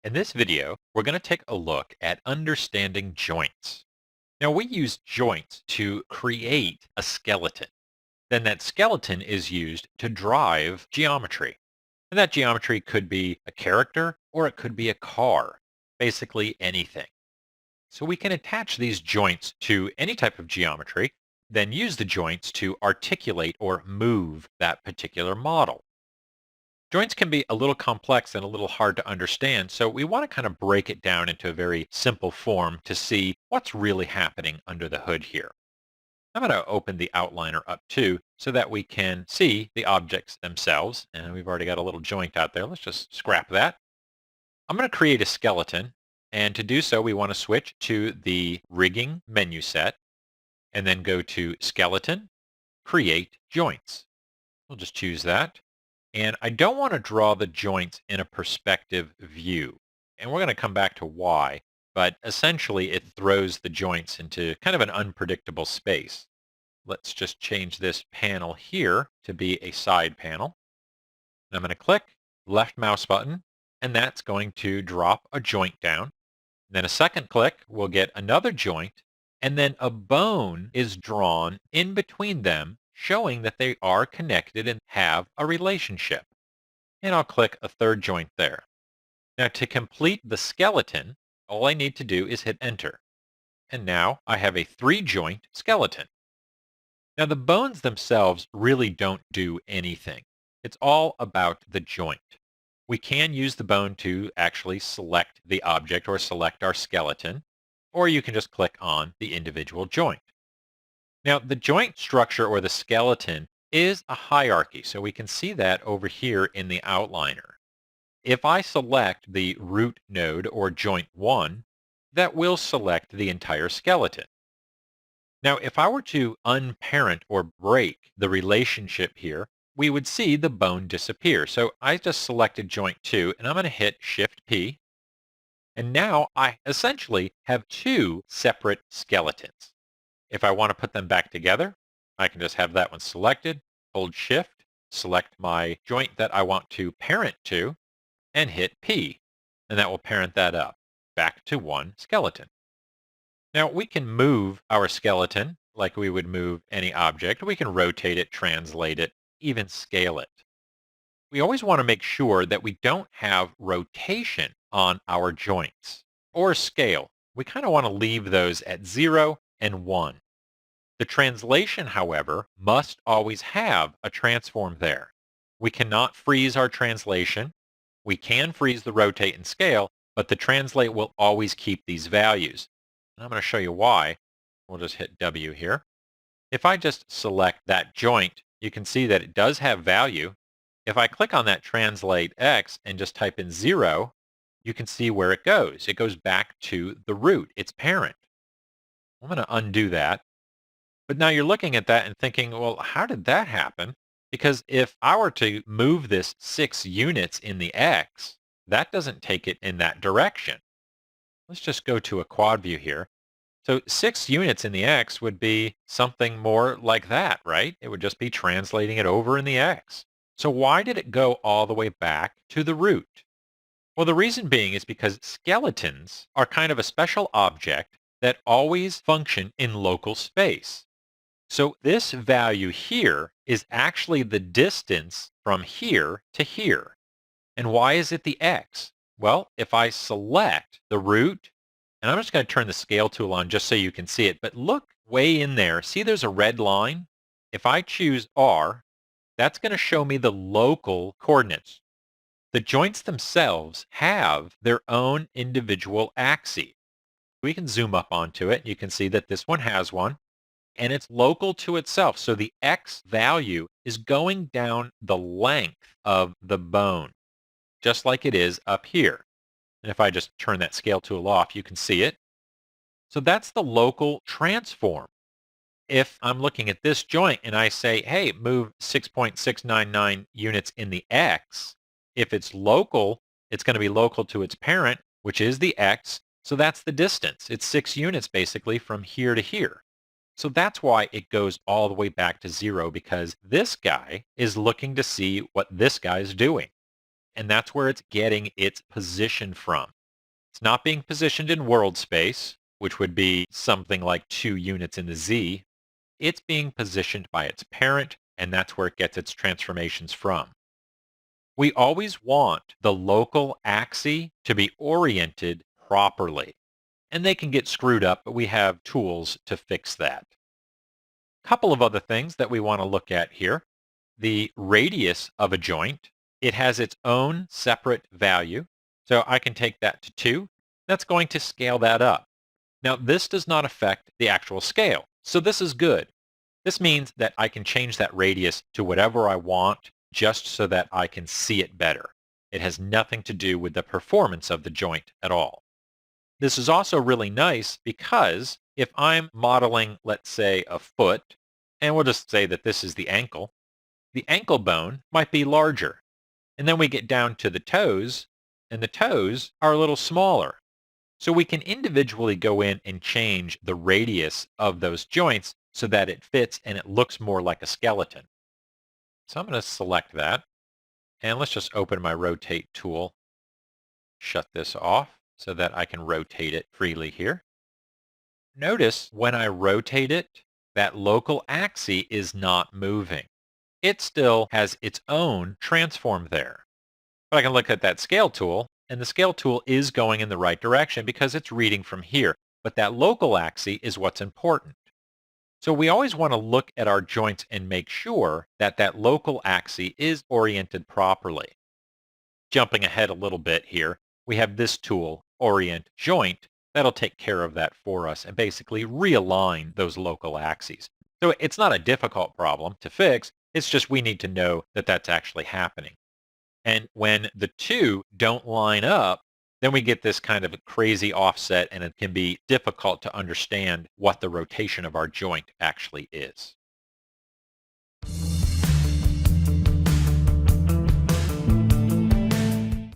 In this video, we're going to take a look at understanding joints. Now, we use joints to create a skeleton. Then that skeleton is used to drive geometry. And that geometry could be a character or it could be a car, basically anything. So we can attach these joints to any type of geometry, then use the joints to articulate or move that particular model. Joints can be a little complex and a little hard to understand, so we want to kind of break it down into a very simple form to see what's really happening under the hood here. I'm going to open the outliner up too so that we can see the objects themselves, and we've already got a little joint out there. Let's just scrap that. I'm going to create a skeleton, and to do so we want to switch to the rigging menu set and then go to Skeleton, Create Joints. We'll just choose that. And I don't want to draw the joints in a perspective view. And we're going to come back to why, but essentially it throws the joints into kind of an unpredictable space. Let's just change this panel here to be a side panel. I'm going to click left mouse button, and that's going to drop a joint down. Then a second click will get another joint, and then a bone is drawn in between them, showing that they are connected and have a relationship. And I'll click a third joint there. Now to complete the skeleton, all I need to do is hit enter. And now I have a 3-joint skeleton. Now the bones themselves really don't do anything. It's all about the joint. We can use the bone to actually select the object or select our skeleton, or you can just click on the individual joint. Now, the joint structure or the skeleton is a hierarchy, so we can see that over here in the outliner. If I select the root node or joint 1, that will select the entire skeleton. Now, if I were to unparent or break the relationship here, we would see the bone disappear. So I just selected joint 2, and I'm going to hit Shift-P. And now I essentially have 2 separate skeletons. If I want to put them back together, I can just have that one selected, hold Shift, select my joint that I want to parent to, and hit P. And that will parent that up back to one skeleton. Now we can move our skeleton like we would move any object. We can rotate it, translate it, even scale it. We always want to make sure that we don't have rotation on our joints or scale. We kind of want to leave those at 0 and 1. The translation, however, must always have a transform there. We cannot freeze our translation. We can freeze the rotate and scale, but the translate will always keep these values. And I'm going to show you why. We'll just hit W here. If I just select that joint, you can see that it does have value. If I click on that translate X and just type in 0, you can see where it goes. It goes back to the root, its parent. I'm going to undo that. But now you're looking at that and thinking, well, how did that happen? Because if I were to move this 6 units in the X, that doesn't take it in that direction. Let's just go to a quad view here. So 6 units in the X would be something more like that, right? It would just be translating it over in the X. So why did it go all the way back to the root? Well, the reason being is because skeletons are kind of a special object that always function in local space. So this value here is actually the distance from here to here. And why is it the X? Well, if I select the root, and I'm just going to turn the scale tool on just so you can see it, but look way in there. See there's a red line? If I choose R, that's going to show me the local coordinates. The joints themselves have their own individual axes. We can zoom up onto it. You can see that this one has one, and it's local to itself. So the X value is going down the length of the bone, just like it is up here. And if I just turn that scale tool off, you can see it. So that's the local transform. If I'm looking at this joint and I say, hey, move 6.699 units in the X, if it's local, it's going to be local to its parent, which is the X. So that's the distance. It's 6 units basically from here to here. So that's why it goes all the way back to 0, because this guy is looking to see what this guy is doing. And that's where it's getting its position from. It's not being positioned in world space, which would be something like 2 units in the Z. It's being positioned by its parent, and that's where it gets its transformations from. We always want the local axes to be oriented properly, and they can get screwed up, but we have tools to fix that. Couple of other things that we want to look at here. The radius of a joint, it has its own separate value. So I can take that to 2. That's going to scale that up. Now, this does not affect the actual scale. So this is good. This means that I can change that radius to whatever I want just so that I can see it better. It has nothing to do with the performance of the joint at all. This is also really nice because if I'm modeling, let's say, a foot, and we'll just say that this is the ankle bone might be larger. And then we get down to the toes, and the toes are a little smaller. So we can individually go in and change the radius of those joints so that it fits and it looks more like a skeleton. So I'm going to select that, and let's just open my rotate tool, shut this off so that I can rotate it freely here. Notice when I rotate it, that local axis is not moving. It still has its own transform there. But I can look at that scale tool, and the scale tool is going in the right direction because it's reading from here. But that local axis is what's important. So we always want to look at our joints and make sure that that local axis is oriented properly. Jumping ahead a little bit here, we have this tool, Orient Joint, that'll take care of that for us and basically realign those local axes. So it's not a difficult problem to fix. It's just we need to know that that's actually happening. And when the two don't line up, then we get this kind of a crazy offset, and it can be difficult to understand what the rotation of our joint actually is.